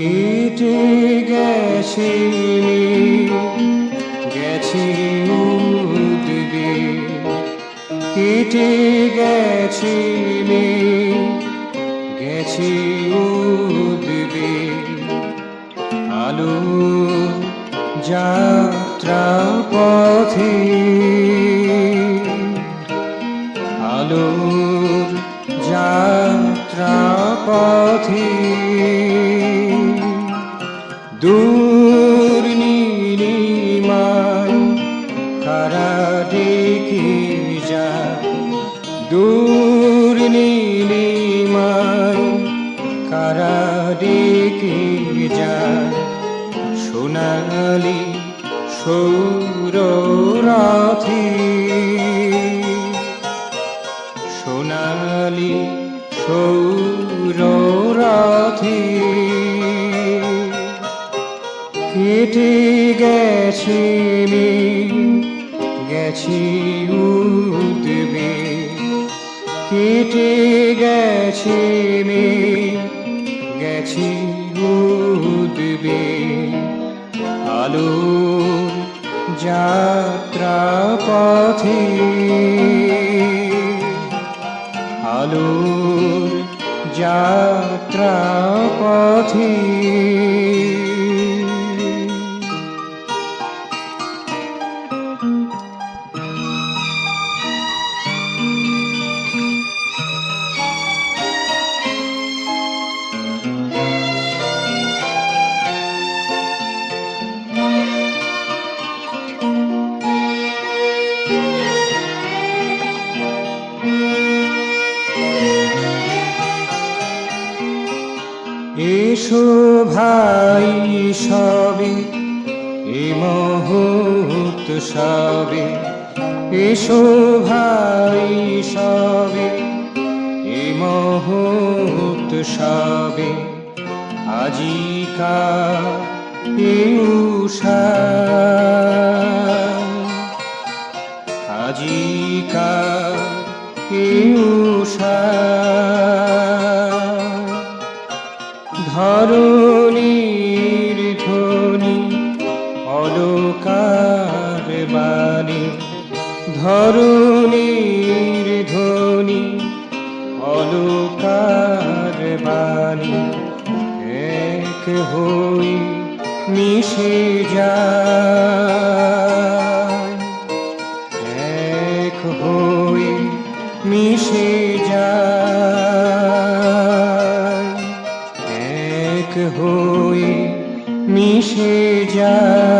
কেটে গেছে গেছে উঠবে, কেটে গেছে গেছে উঠবে, আলো যাত্রা পথে আলোর যাত্রা পথে দূর নীলিমায় কারা ডেকে যায়, দূর নীলিমায় কারা ডেকে যায়, সোনালি সৌররাথে সোনালি সৌররাথে কেটে গেছে গেছে উঠবে, কেটে গেছে গেছে উঠবে, আলোর যাত্রা পথে আলোর যাত্রা পথে। এসো ভাই সবে এ মহোৎসবে, এসো ভাই সবে এ মহোৎসবে, আজিকার এ উষা আজিকার এ উষা, ধরণীর ধ্বনি অলকার বাণী, ধরণীর ধ্বনি অলকার বাণী, এক হই মিশে যায়, এক হই মিশে যায়, এক হই মিশে যায়।